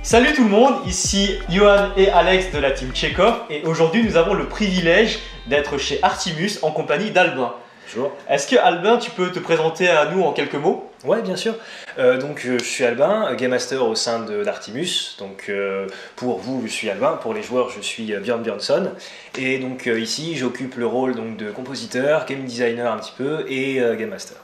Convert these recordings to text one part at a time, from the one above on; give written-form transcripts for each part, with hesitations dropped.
Salut tout le monde, ici Johan et Alex de la team Chekhov et aujourd'hui nous avons le privilège d'être chez Artimus en compagnie d'Albin. Bonjour. Est-ce que Albin, tu peux te présenter à nous en quelques mots? Ouais, bien sûr. Je suis Albin, Game Master au sein d'Artimus. Pour vous, je suis Albin. Pour les joueurs, je suis Björn Björnsson. Et donc ici, j'occupe le rôle donc, de compositeur, game designer un petit peu et Game Master.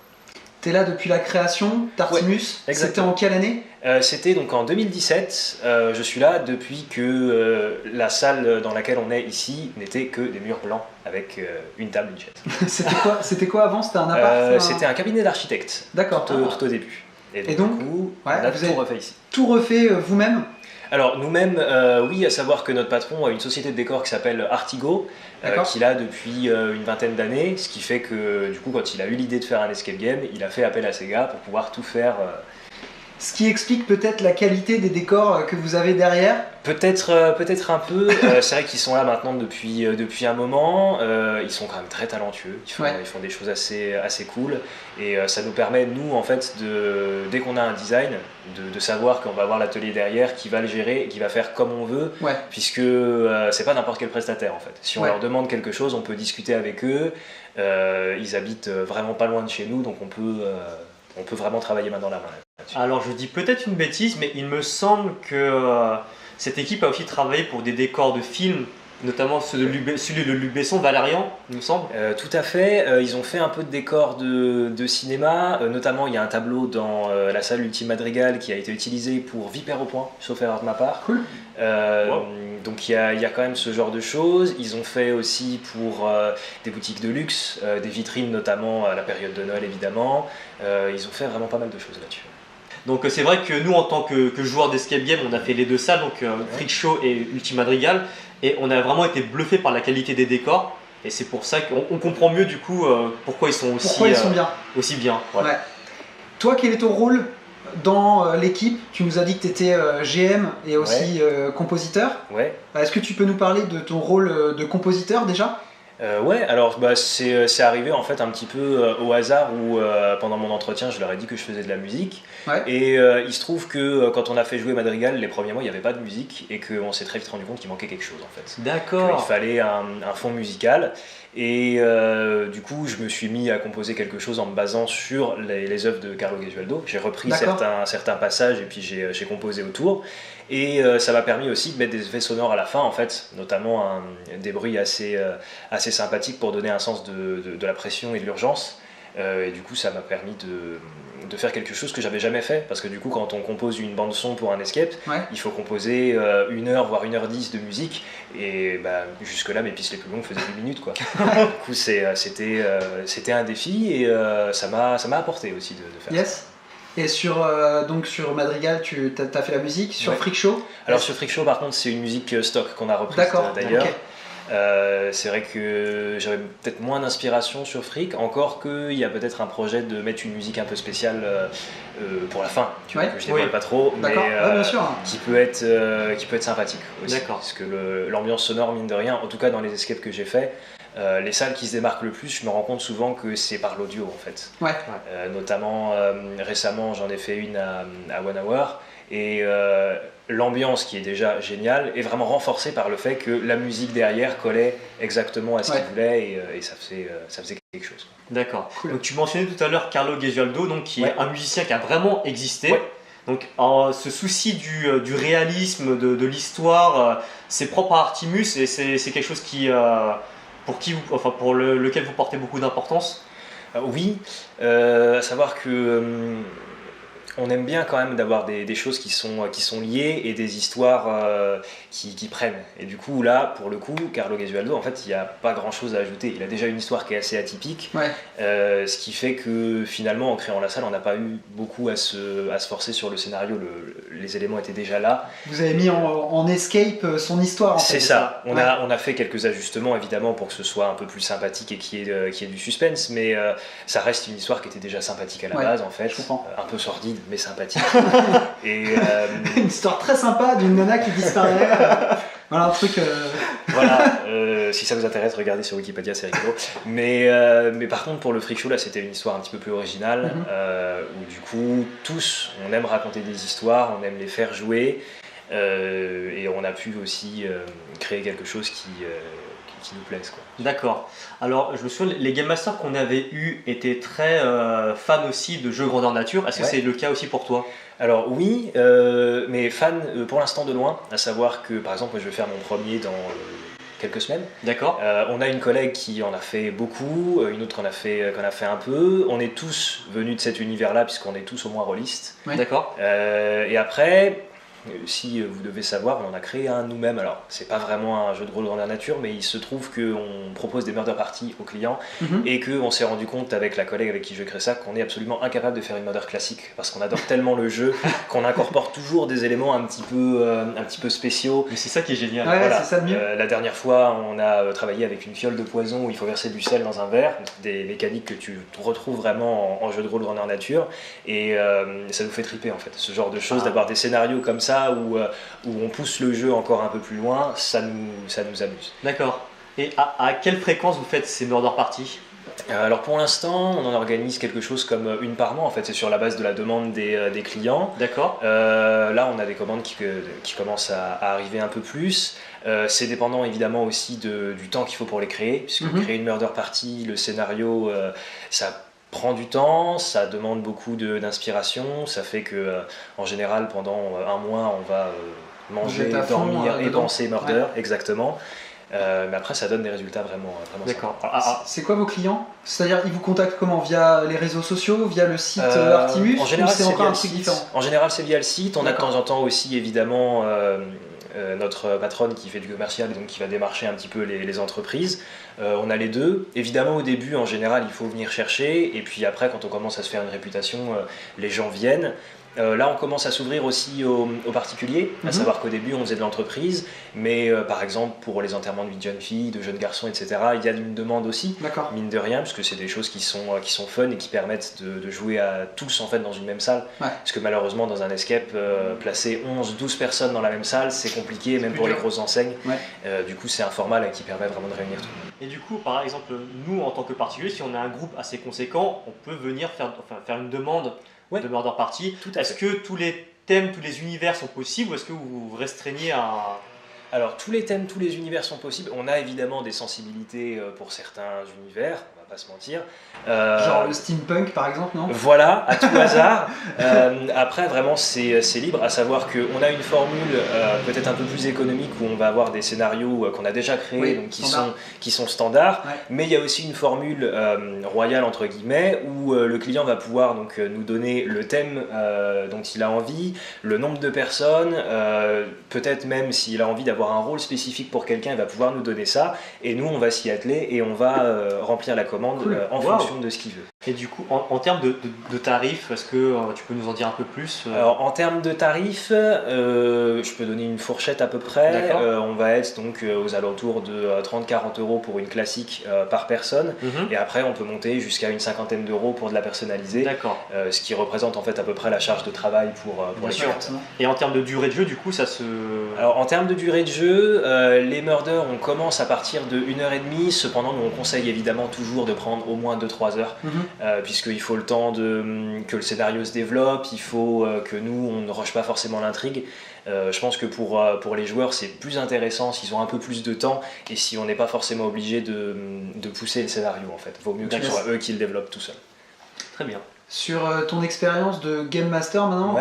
T'es là depuis la création d'Artimus. Ouais, c'était en quelle année? C'était donc en 2017. Je suis là depuis que la salle dans laquelle on est ici n'était que des murs blancs avec une table, une chaise. C'était quoi avant? C'était un appart? C'était un cabinet d'architecte. D'accord. Tout au début. Et donc, du coup, ouais, on a vous tout avez refait ici. Tout refait vous-même? Alors nous-mêmes, oui, à savoir que notre patron a une société de décor qui s'appelle Artigo, qu'il a depuis une vingtaine d'années, ce qui fait que du coup quand il a eu l'idée de faire un escape game, il a fait appel à ces gars pour pouvoir tout faire. Ce qui explique peut-être la qualité des décors que vous avez derrière? Peut-être un peu, c'est vrai qu'ils sont là maintenant depuis un moment, ils sont quand même très talentueux, ils font des choses assez cool et ça nous permet, nous en fait, dès qu'on a un design, de savoir qu'on va avoir l'atelier derrière qui va le gérer, qui va faire comme on veut, puisque c'est pas n'importe quel prestataire en fait. Si on leur demande quelque chose, on peut discuter avec eux, ils habitent vraiment pas loin de chez nous, donc on peut vraiment travailler main dans la main. Alors je dis peut-être une bêtise, mais il me semble que cette équipe a aussi travaillé pour des décors de films, notamment celui de Luc Besson, Valérian, il me semble. Tout à fait, ils ont fait un peu de décors de cinéma, notamment il y a un tableau dans la salle Ultime Madrigal qui a été utilisé pour Vipère au point, sauf erreur de ma part. Cool. Donc il y a quand même ce genre de choses. Ils ont fait aussi pour des boutiques de luxe, des vitrines notamment à la période de Noël évidemment. Ils ont fait vraiment pas mal de choses là-dessus. Donc c'est vrai que nous en tant que joueurs d'escape game, on a fait les deux salles, donc Freak Show et Ultime Madrigal, et on a vraiment été bluffé par la qualité des décors. Et c'est pour ça qu'on comprend mieux du coup pourquoi ils sont aussi bien. Ouais. Toi, quel est ton rôle dans l'équipe? Tu nous as dit que tu étais GM et aussi compositeur. Ouais. Est-ce que tu peux nous parler de ton rôle de compositeur déjà? Alors c'est arrivé en fait un petit peu au hasard où pendant mon entretien je leur ai dit que je faisais de la musique et il se trouve que quand on a fait jouer Madrigal les premiers mois il n'y avait pas de musique et qu'on s'est très vite rendu compte qu'il manquait quelque chose en fait. D'accord. Il fallait un fond musical et du coup je me suis mis à composer quelque chose en me basant sur les œuvres de Carlo Gesualdo. J'ai repris certains passages et puis j'ai composé autour. Et ça m'a permis aussi de mettre des effets sonores à la fin en fait, notamment des bruits assez sympathiques pour donner un sens de la pression et de l'urgence. Et du coup ça m'a permis de faire quelque chose que j'avais jamais fait, parce que du coup quand on compose une bande son pour un escape, il faut composer 1 heure voire 1h10 de musique, et jusque là mes pistes les plus longues faisaient 10 minutes quoi. Du coup c'était un défi et ça m'a apporté aussi de faire ça. Et sur Madrigal, tu as fait la musique, sur Freak Show? Alors sur Freak Show par contre c'est une musique stock qu'on a reprise d'ailleurs. Okay. C'est vrai que j'avais peut-être moins d'inspiration sur Freak, encore qu'il y a peut-être un projet de mettre une musique un peu spéciale pour la fin, que je dévoile pas trop, mais bien sûr. qui peut être sympathique aussi. Parce que l'ambiance sonore, mine de rien, en tout cas dans les escapes que j'ai fait, les salles qui se démarquent le plus, je me rends compte souvent que c'est par l'audio en fait. Notamment récemment j'en ai fait une à One Hour et l'ambiance qui est déjà géniale est vraiment renforcée par le fait que la musique derrière collait exactement à ce qu'il voulait et ça faisait quelque chose. D'accord. Cool. Donc tu mentionnais tout à l'heure Carlo Gesualdo, donc qui est un musicien qui a vraiment existé. Donc ce souci du réalisme, de l'histoire, c'est propre à Artimus et c'est quelque chose qui pour lequel vous portez beaucoup d'importance. Oui, à savoir que on aime bien quand même d'avoir des choses qui sont liées et des histoires qui prennent. Et du coup là, pour le coup, Carlo Gesualdo, en fait, il n'y a pas grand chose à ajouter. Il a déjà une histoire qui est assez atypique, ce qui fait que finalement, en créant la salle, on n'a pas eu beaucoup à se forcer sur le scénario. Les éléments étaient déjà là. Vous avez mis en escape son histoire. C'est ça. On a fait quelques ajustements évidemment pour que ce soit un peu plus sympathique et qu'il y ait du suspense, mais ça reste une histoire qui était déjà sympathique à la base en fait, un peu sordide mais sympathique. Et une histoire très sympa d'une nana qui disparaît. Voilà un truc. Voilà, si ça vous intéresse, regardez sur Wikipédia, c'est rigolo. Mais par contre, pour le Freak Show, là, c'était une histoire un petit peu plus originale, où du coup, tous, on aime raconter des histoires, on aime les faire jouer. Et on a pu aussi créer quelque chose qui nous plaise, quoi. D'accord. Alors, je me souviens, les Game Masters qu'on avait eus étaient très fans aussi de jeux grandeur nature. Est-ce que c'est le cas aussi pour toi? Alors oui, mais fan pour l'instant de loin, à savoir que par exemple, moi, je vais faire mon premier dans quelques semaines. D'accord. On a une collègue qui en a fait beaucoup, une autre qu'on a fait un peu. On est tous venus de cet univers-là puisqu'on est tous au moins rôlistes. Oui. D'accord. Et après, si vous devez savoir, on en a créé un nous-mêmes. Alors, c'est pas vraiment un jeu de rôle grandeur nature, mais il se trouve qu'on propose des murder parties aux clients et qu'on s'est rendu compte avec la collègue avec qui je crée ça qu'on est absolument incapable de faire une murder classique parce qu'on adore tellement le jeu qu'on incorpore toujours des éléments un petit peu spéciaux. Mais c'est ça qui est génial. Ouais, voilà. C'est ça de mieux. La dernière fois, on a travaillé avec une fiole de poison où il faut verser du sel dans un verre, des mécaniques que tu retrouves vraiment en jeu de rôle grandeur nature, et ça nous fait triper en fait, ce genre de choses, d'avoir des scénarios comme ça où on pousse le jeu encore un peu plus loin, ça nous amuse. D'accord. Et à quelle fréquence vous faites ces murder parties? Alors pour l'instant, on en organise quelque chose comme une par mois, en fait, c'est sur la base de la demande des clients. D'accord. Là, on a des commandes qui commencent à arriver un peu plus. C'est dépendant évidemment aussi du temps qu'il faut pour les créer, puisque créer une murder party, le scénario, ça prend du temps, ça demande beaucoup d'inspiration, ça fait que en général pendant un mois on va manger, dormir et penser murder, exactement. Mais après ça donne des résultats vraiment d'accord. C'est quoi vos clients? C'est-à-dire ils vous contactent comment? Via les réseaux sociaux, via le site Artimus? En général, c'est encore un truc différent? En général c'est via le site, on a de temps en temps aussi évidemment notre patronne qui fait du commercial et donc qui va démarcher un petit peu les entreprises. On a les deux. Évidemment, au début, en général, il faut venir chercher. Et puis après, quand on commence à se faire une réputation, les gens viennent. Là, on commence à s'ouvrir aussi aux particuliers, à savoir qu'au début, on faisait de l'entreprise, mais par exemple, pour les enterrements de vie de jeunes filles, de jeunes garçons, etc., il y a une demande aussi, mine de rien, parce que c'est des choses qui sont fun et qui permettent de jouer à tous en fait dans une même salle. Parce que malheureusement, dans un escape, placer 11-12 personnes dans la même salle, c'est compliqué, même pour les grosses enseignes. Du coup, c'est un format là, qui permet vraiment de réunir tout le monde. Et du coup, par exemple, nous, en tant que particulier, si on a un groupe assez conséquent, on peut venir faire une demande de murder party. Est-ce que tous les thèmes, tous les univers sont possibles ou est-ce que vous vous restreignez à... Alors tous les thèmes, tous les univers sont possibles. On a évidemment des sensibilités pour certains univers, on va pas se mentir. Genre le steampunk par exemple, non? Voilà, à tout hasard. Après vraiment c'est libre, à savoir qu'on a une formule peut-être un peu plus économique où on va avoir des scénarios qu'on a déjà créés, donc qui sont standards, mais il y a aussi une formule royale entre guillemets où le client va pouvoir donc nous donner le thème dont il a envie, le nombre de personnes, peut-être même s'il a envie d'avoir un rôle spécifique pour quelqu'un, il va pouvoir nous donner ça, et nous on va s'y atteler et on va remplir la commande en fonction de ce qu'il veut. Et du coup, en termes de tarifs, est-ce que tu peux nous en dire un peu plus? Alors, en termes de tarifs, je peux donner une fourchette à peu près. On va être donc aux alentours de 30-40 € pour une classique par personne. Et après, on peut monter jusqu'à une cinquantaine d'euros pour de la personnalisée. Ce qui représente en fait à peu près la charge de travail pour les clients. Et en termes de durée de jeu, du coup, ça se... Alors, en termes de durée de jeu, les murders, on commence à partir de 1h30. Cependant, nous, on conseille évidemment toujours de prendre au moins 2-3 heures. Puisqu'il faut le temps que le scénario se développe, il faut que nous, on ne rush pas forcément l'intrigue. Je pense que pour les joueurs, c'est plus intéressant s'ils ont un peu plus de temps et si on n'est pas forcément obligé de pousser le scénario en fait. Vaut mieux que ce soit eux qui le développent tout seuls. Très bien. Sur ton expérience de Game Master maintenant,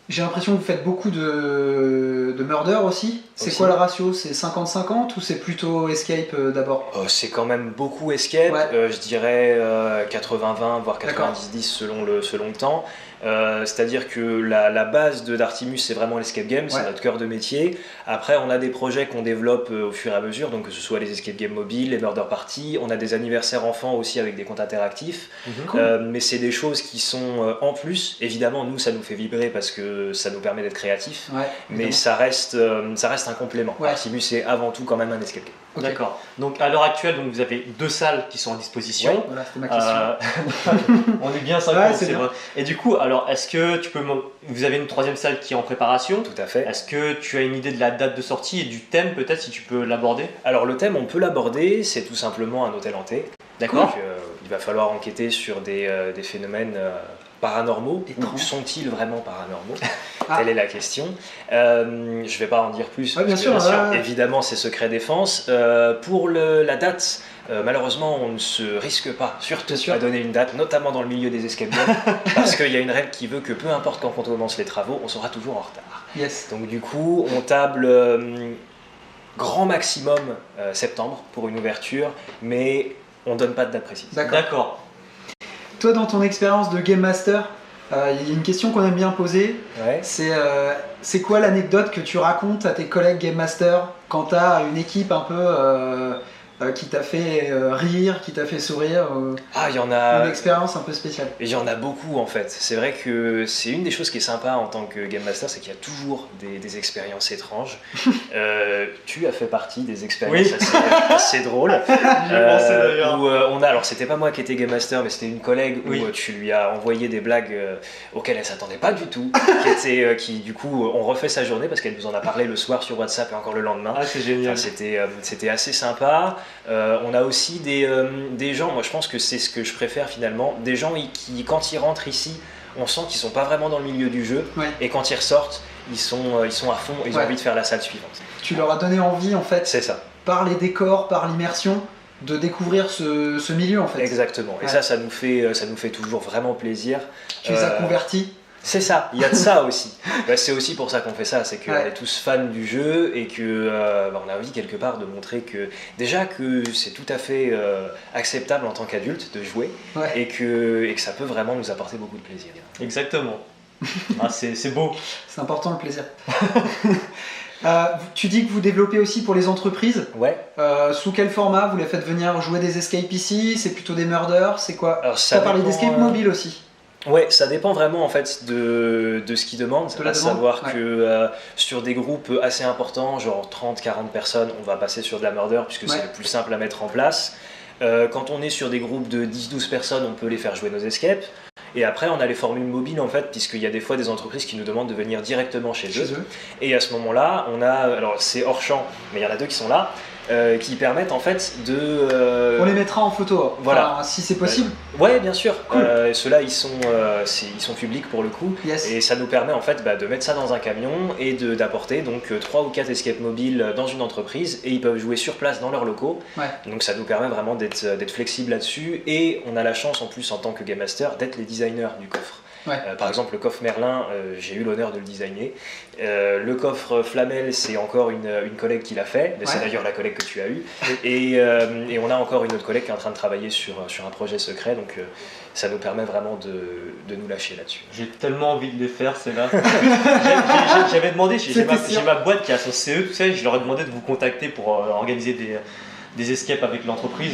j'ai l'impression que vous faites beaucoup de murder aussi. C'est quoi le ratio? C'est 50-50 ou c'est plutôt escape d'abord? C'est quand même beaucoup escape, je dirais 80-20 voire 90-10 selon le temps. C'est-à-dire que la base d'Artimus c'est vraiment l'escape game, c'est notre cœur de métier. Après on a des projets qu'on développe au fur et à mesure, donc que ce soit les escape games mobiles, les murder parties, on a des anniversaires enfants aussi avec des comptes interactifs. Mais c'est des choses qui sont en plus, évidemment nous ça nous fait vibrer parce que ça nous permet d'être créatifs, mais ça reste un complément. Artimus c'est avant tout quand même un escape game. D'accord. Donc à l'heure actuelle, donc, vous avez 2 salles qui sont à disposition. Voilà, c'était ma question. On est bien 50, c'est vrai. Et du coup, alors est-ce que vous avez une 3e salle qui est en préparation? Tout à fait. Est-ce que tu as une idée de la date de sortie et du thème peut-être si tu peux l'aborder? Alors le thème, on peut l'aborder, c'est tout simplement un hôtel hanté. D'accord. Donc il va falloir enquêter sur des phénomènes paranormaux, ou sont-ils vraiment paranormaux? Telle est la question. Je vais pas en dire plus, bien sûr, évidemment c'est secret défense. Pour la date, malheureusement on ne se risque pas, surtout à donner une date, notamment dans le milieu des escape games, parce qu'il y a une règle qui veut que peu importe quand on commence les travaux, on sera toujours en retard. Yes. Donc du coup, on table grand maximum septembre pour une ouverture, mais on donne pas de date précise. D'accord. Toi, dans ton expérience de Game Master, il y a une question qu'on aime bien poser. Ouais. C'est quoi l'anecdote que tu racontes à tes collègues Game Master quand tu as une équipe un peu qui t'a fait rire, qui t'a fait sourire? Il y en a. Une expérience un peu spéciale. Il y en a beaucoup en fait. C'est vrai que c'est une des choses qui est sympa en tant que Game Master, c'est qu'il y a toujours des expériences étranges. Tu as fait partie des expériences assez drôles. Alors c'était pas moi qui étais Game Master, mais c'était une collègue où tu lui as envoyé des blagues auxquelles elle s'attendait pas du tout, qui du coup ont refait sa journée parce qu'elle nous en a parlé le soir sur WhatsApp et encore le lendemain. C'est génial. C'était assez sympa. On a aussi des gens, moi je pense que c'est ce que je préfère finalement, des gens qui quand ils rentrent ici, on sent qu'ils sont pas vraiment dans le milieu du jeu, et quand ils ressortent, ils sont à fond, ils ont envie de faire la salle suivante. Tu leur as donné envie en fait, c'est ça, par les décors, par l'immersion, de découvrir ce milieu en fait. Exactement, et ça nous fait toujours vraiment plaisir. Tu les as convertis. C'est ça, il y a de ça aussi. C'est aussi pour ça qu'on fait ça, c'est qu'on est tous fans du jeu et que on a envie quelque part de montrer que déjà que c'est tout à fait acceptable en tant qu'adulte de jouer et que ça peut vraiment nous apporter beaucoup de plaisir. Exactement. C'est beau. C'est important le plaisir. Tu dis que vous développez aussi pour les entreprises. Sous quel format? Vous les faites venir jouer des escape ici? C'est plutôt des murders? C'est quoi? Tu as parlé d'escape mobile aussi. Ouais, ça dépend vraiment en fait de ce qu'ils demandent, à savoir que sur des groupes assez importants, genre 30-40 personnes, on va passer sur de la murder puisque c'est le plus simple à mettre en place. Quand on est sur des groupes de 10-12 personnes, on peut les faire jouer nos escapes. Et après, on a les formules mobiles en fait, puisqu'il y a des fois des entreprises qui nous demandent de venir directement chez eux. Et à ce moment-là, on a, alors c'est hors champ, mais il y en a deux qui sont là, qui permettent en fait de... On les mettra en photo, enfin, si c'est possible. Ouais, bien sûr. Cool. Ceux-là, ils sont publics pour le coup, et ça nous permet en fait de mettre ça dans un camion et d'apporter donc 3 ou 4 escapes mobiles dans une entreprise, et ils peuvent jouer sur place dans leurs locaux. Donc ça nous permet vraiment d'être flexible là-dessus, et on a la chance en plus en tant que Game Master d'être les designers du coffre. Par exemple, le coffre Merlin, j'ai eu l'honneur de le designer. Le coffre Flamel, c'est encore une collègue qui l'a fait, c'est d'ailleurs la collègue que tu as eue. Et on a encore une autre collègue qui est en train de travailler sur un projet secret, donc ça nous permet vraiment de nous lâcher là-dessus. J'ai tellement envie de les faire, c'est là. J'avais demandé, j'ai ma boîte qui a son CE, tout ça, et je leur ai demandé de vous contacter pour organiser des escapes avec l'entreprise.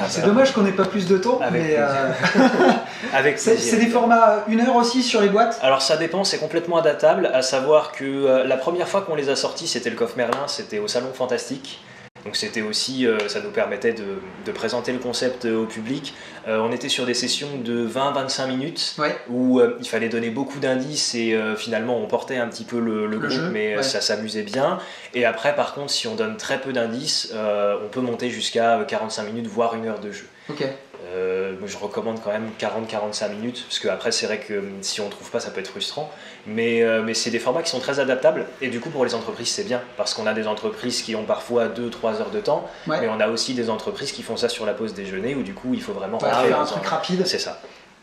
C'est dommage qu'on n'ait pas plus de temps, mais c'est des formats 1 heure aussi sur les boîtes? Alors ça dépend, c'est complètement adaptable, à savoir que la première fois qu'on les a sortis, c'était le coffre Merlin, c'était au Salon Fantastique. Donc c'était aussi, ça nous permettait de présenter le concept au public. On était sur des sessions de 20-25 minutes où il fallait donner beaucoup d'indices et finalement on portait un petit peu le groupe, jeu, mais ça s'amusait bien. Et après par contre, si on donne très peu d'indices, on peut monter jusqu'à 45 minutes, voire 1 heure de jeu. Je recommande quand même 40-45 minutes, parce qu'après c'est vrai que si on ne trouve pas ça peut être frustrant, mais c'est des formats qui sont très adaptables, et du coup pour les entreprises c'est bien, parce qu'on a des entreprises qui ont parfois 2-3 heures de temps, mais on a aussi des entreprises qui font ça sur la pause déjeuner, où du coup il faut vraiment faire un truc rapide. C'est ça.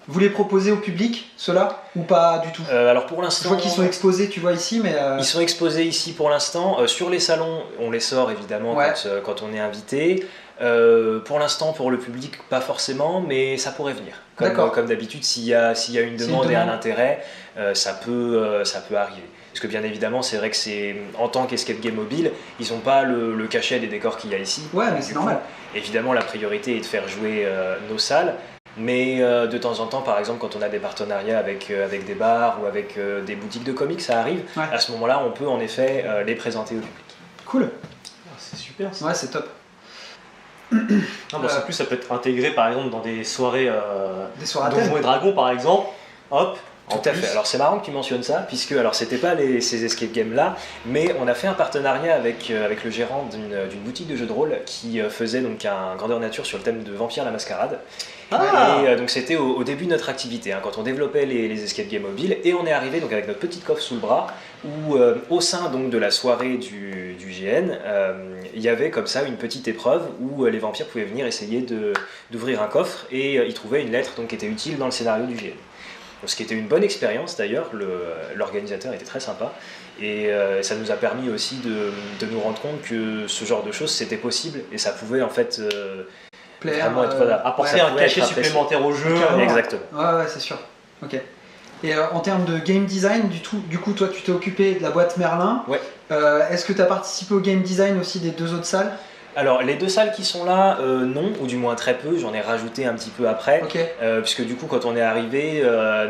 Vous les proposez au public, ceux-là, ou pas du tout? Alors pour l'instant... Je vois qu'ils sont exposés, tu vois, ici, mais... Ils sont exposés ici pour l'instant. Sur les salons, on les sort évidemment quand on est invité. Pour l'instant, pour le public, pas forcément, mais ça pourrait venir. Comme d'habitude, s'il y a une demande et un intérêt, ça peut arriver. Parce que bien évidemment, c'est vrai que en tant qu'escape game mobile, ils n'ont pas le cachet des décors qu'il y a ici. Ouais, mais c'est normal. Évidemment, la priorité est de faire jouer nos salles. Mais de temps en temps, par exemple, quand on a des partenariats avec des bars ou avec des boutiques de comics, ça arrive. À ce moment-là, on peut en effet les présenter au public. Cool. C'est super. Ça. Ouais, c'est top. Ça peut être intégré par exemple dans des soirées à Donjons et Dragons par exemple. Hop, Tout à fait. Alors c'est marrant que tu mentionnes ça, puisque alors c'était pas ces escape games là, mais on a fait un partenariat avec le gérant d'une boutique de jeux de rôle qui faisait donc un grandeur nature sur le thème de Vampire la Mascarade. Et donc c'était au début de notre activité, quand on développait les escape games mobiles, et on est arrivé donc avec notre petite coffre sous le bras, où au sein donc de la soirée du GN, il y avait comme ça une petite épreuve où les vampires pouvaient venir essayer d'ouvrir un coffre et y trouver une lettre donc, qui était utile dans le scénario du GN. Donc, ce qui était une bonne expérience d'ailleurs, l'organisateur était très sympa, et ça nous a permis aussi de nous rendre compte que ce genre de choses c'était possible, et ça pouvait en fait vraiment apporter un cachet supplémentaire au jeu. Exactement. Ouais, c'est sûr. Ok. Et en termes de game design, du coup, toi, tu t'es occupé de la boîte Merlin. Ouais. Est-ce que tu as participé au game design aussi des 2 autres salles? Alors, les 2 salles qui sont là, non, ou du moins très peu, j'en ai rajouté un petit peu après, okay. Puisque du coup, quand on est arrivé,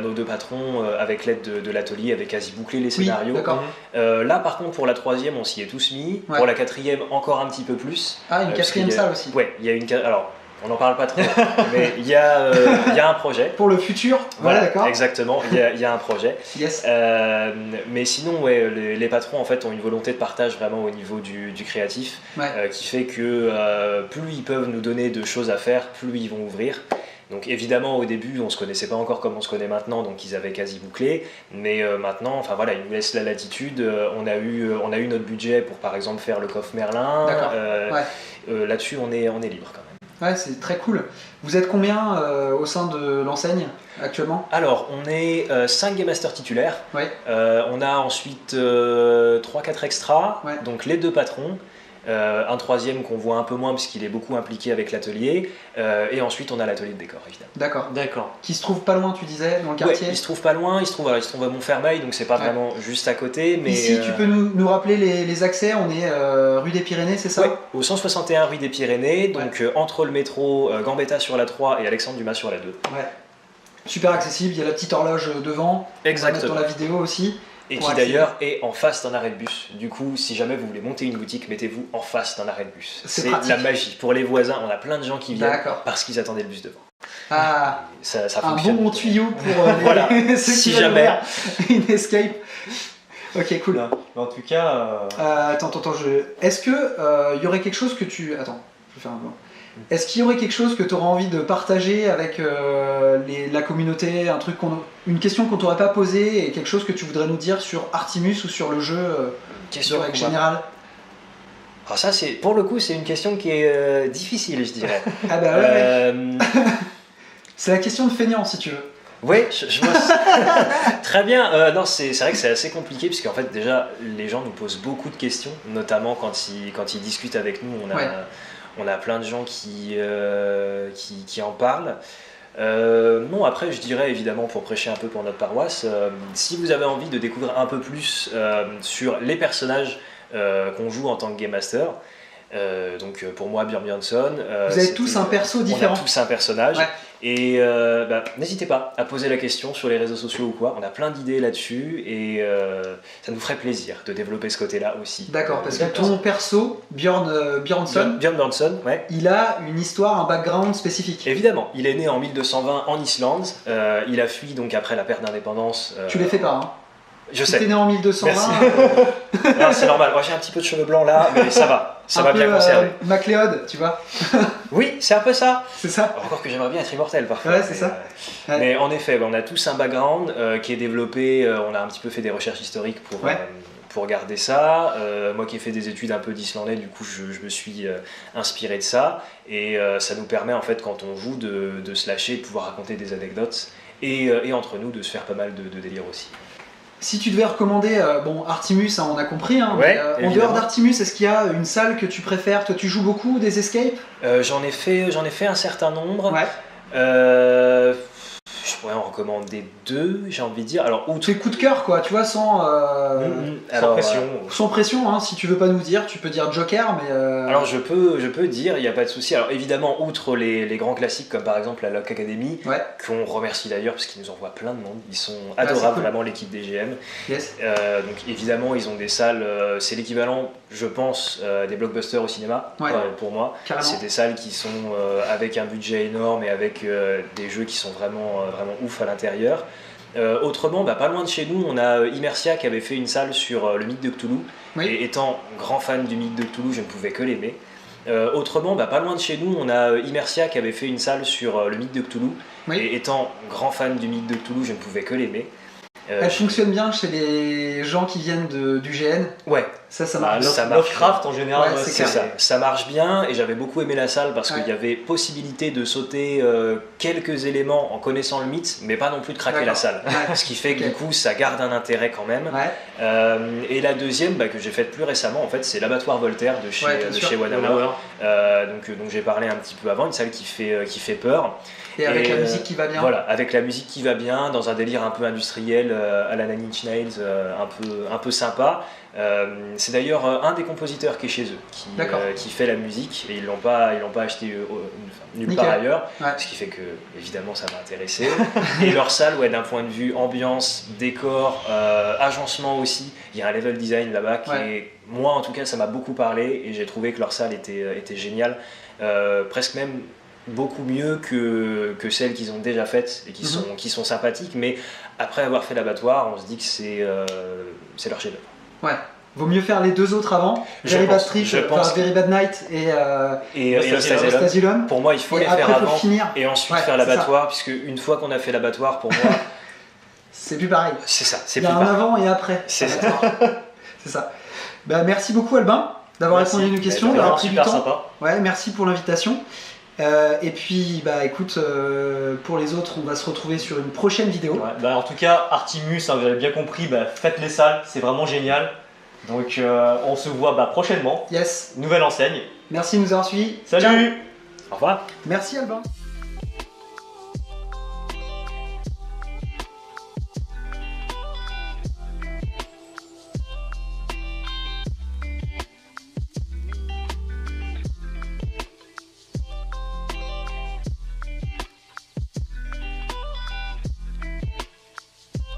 nos 2 patrons, avec l'aide de l'atelier, avaient quasi bouclé les scénarios. Là, par contre, pour la 3e, on s'y est tous mis. Ouais. Pour la 4e, encore un petit peu plus. Ah, une 4e salle aussi. Ouais, il y a une. Alors, on n'en parle pas trop, mais il y a un projet. Pour le futur, voilà, d'accord. Exactement, il y a un projet. Yes. Mais sinon, ouais, les patrons en fait ont une volonté de partage vraiment au niveau du créatif, qui fait que plus ils peuvent nous donner de choses à faire, plus ils vont ouvrir. Donc évidemment au début on se connaissait pas encore comme on se connaît maintenant, donc ils avaient quasi bouclé, mais maintenant enfin voilà, ils nous laissent la latitude. On a eu notre budget pour par exemple faire le coffre Merlin. Là-dessus on est libre quand même. Ouais, c'est très cool. Vous êtes combien au sein de l'enseigne actuellement? Alors, on est 5 Game Masters titulaires. Ouais. On a ensuite 3-4 extras, donc les 2 patrons. Un 3e qu'on voit un peu moins puisqu'il est beaucoup impliqué avec l'atelier, et ensuite on a l'atelier de décor évidemment. D'accord. Qui se trouve pas loin, tu disais, dans le quartier? Il se trouve pas loin, il se trouve à Montfermeil, donc c'est pas vraiment juste à côté. Mais ici, tu peux nous rappeler les accès? On est rue des Pyrénées, c'est ça? Oui, au 161 rue des Pyrénées, donc entre le métro Gambetta sur la 3 et Alexandre Dumas sur la 2. Ouais. Super accessible, il y a la petite horloge devant. Exactement. On va mettre dans la vidéo aussi. Et qui d'ailleurs est en face d'un arrêt de bus. Du coup, si jamais vous voulez monter une boutique, mettez-vous en face d'un arrêt de bus. C'est la magie. Pour les voisins, on a plein de gens qui viennent parce qu'ils attendaient le bus devant. Ah, ça un bon tuyau pour voilà. ceux qui si jamais une escape. Ok, cool. En tout cas. Attends, est-ce que y aurait quelque chose que tu. Attends, je vais faire un peu. Est-ce qu'il y aurait quelque chose que tu aurais envie de partager avec la communauté, une question qu'on t'aurait pas posée et quelque chose que tu voudrais nous dire sur Artimus ou sur le jeu question en général? Alors ça, pour le coup, c'est une question qui est difficile, je dirais. Ah bah ouais. C'est la question de feignant, si tu veux. Oui, je vois ça. Très bien. Non, c'est vrai que c'est assez compliqué puisqu'en fait déjà les gens nous posent beaucoup de questions, notamment quand ils discutent avec nous. On a plein de gens qui en parlent. Non, après je dirais évidemment, pour prêcher un peu pour notre paroisse, si vous avez envie de découvrir un peu plus sur les personnages qu'on joue en tant que Game Master, donc pour moi Björn Björnsson, vous avez tous un perso différent. On a tous un personnage, et n'hésitez pas à poser la question sur les réseaux sociaux ou quoi, on a plein d'idées là-dessus, et ça nous ferait plaisir de développer ce côté-là aussi. D'accord, parce que ton perso, Björn Björnsson, il a une histoire, un background spécifique. Évidemment, il est né en 1220 en Islande, il a fui donc après la perte d'indépendance. Tu les fais pas, hein? Je sais. T'es né en 1220. Non, c'est normal. Moi, j'ai un petit peu de cheveux blancs là, mais ça va. Ça va bien conserver. MacLeod, tu vois. Oui, c'est un peu ça. C'est ça. Encore que j'aimerais bien être immortel parfois. Ouais, c'est ça. Mais en effet, on a tous un background qui est développé. On a un petit peu fait des recherches historiques pour garder ça. Moi qui ai fait des études un peu d'islandais, du coup, je me suis inspiré de ça. Et ça nous permet, en fait, quand on joue, de se lâcher, de pouvoir raconter des anecdotes. Et entre nous, de se faire pas mal de délire aussi. Si tu devais recommander, Artimus, hein, on a compris, hein, mais en dehors d'Artimus, est-ce qu'il y a une salle que tu préfères? Toi, tu joues beaucoup des escapes? J'en ai fait un certain nombre. Ouais. Je pourrais en recommander 2, j'ai envie de dire. Alors, tes coups de cœur, quoi, tu vois, sans pression. Sans pression, hein, si tu veux pas nous dire, tu peux dire Joker, mais. Alors, je peux dire, il n'y a pas de souci. Alors, évidemment, outre les grands classiques, comme par exemple la Lock Academy, qu'on remercie d'ailleurs, parce qu'ils nous envoient plein de monde. Ils sont adorables, vraiment, l'équipe des GM. Yes. Donc, évidemment, ils ont des salles, c'est l'équivalent, je pense, des blockbusters au cinéma, pour moi. Carrément. C'est des salles qui sont avec un budget énorme et avec des jeux qui sont vraiment ouf à l'intérieur. Autrement, pas loin de chez nous, on a Immersia qui avait fait une salle sur le mythe de Cthulhu. Oui. Et étant grand fan du mythe de Cthulhu, je ne pouvais que l'aimer. Autrement, pas loin de chez nous, on a Immersia qui avait fait une salle sur le mythe de Cthulhu. Oui. Et étant grand fan du mythe de Cthulhu, je ne pouvais que l'aimer. Elle fonctionne bien chez les gens qui viennent du GN. Ouais. Ça marche. Lovecraft en général, Ouais, c'est ça. Ça marche bien et j'avais beaucoup aimé la salle parce qu'il y avait possibilité de sauter quelques éléments en connaissant le mythe, mais pas non plus de craquer la salle. Ce qui fait que du coup ça garde un intérêt quand même. Et la deuxième que j'ai faite plus récemment, en fait, c'est l'abattoir Voltaire de chez Warhammer. Donc j'ai parlé un petit peu avant, une salle qui fait peur. Et avec la musique qui va bien. Voilà, avec la musique qui va bien, dans un délire un peu industriel, à la Nine Inch Nails, un peu sympa. C'est d'ailleurs un des compositeurs qui est chez eux, qui fait la musique, et ils l'ont pas acheté nulle part ailleurs, ce qui fait que évidemment ça m'a intéressé. Et leur salle, d'un point de vue ambiance, décor, agencement aussi, il y a un level design là-bas qui est, moi en tout cas ça m'a beaucoup parlé, et j'ai trouvé que leur salle était géniale, presque même beaucoup mieux que celles qu'ils ont déjà faites et qui sont sympathiques, mais après avoir fait l'abattoir, on se dit que c'est leur chef-d'œuvre. Ouais. Vaut mieux faire les deux autres avant, Very Bad Trip, Very Bad Night et Asylum. Pour moi, il faut les faire avant et ensuite faire l'abattoir, puisque une fois qu'on a fait l'abattoir, pour moi, c'est plus pareil. C'est ça. Il y a un avant et après. C'est ça. C'est ça. Merci beaucoup Albin d'avoir répondu à nos questions, d'avoir pris du temps. Sympa. Ouais, merci pour l'invitation. Et puis écoute, pour les autres, on va se retrouver sur une prochaine vidéo. En tout cas, Artimus, vous avez bien compris, faites les salles, c'est vraiment génial. Donc on se voit prochainement. Yes. Nouvelle enseigne. Merci de nous avoir suivis. Salut. Ciao. Au revoir. Merci Albin.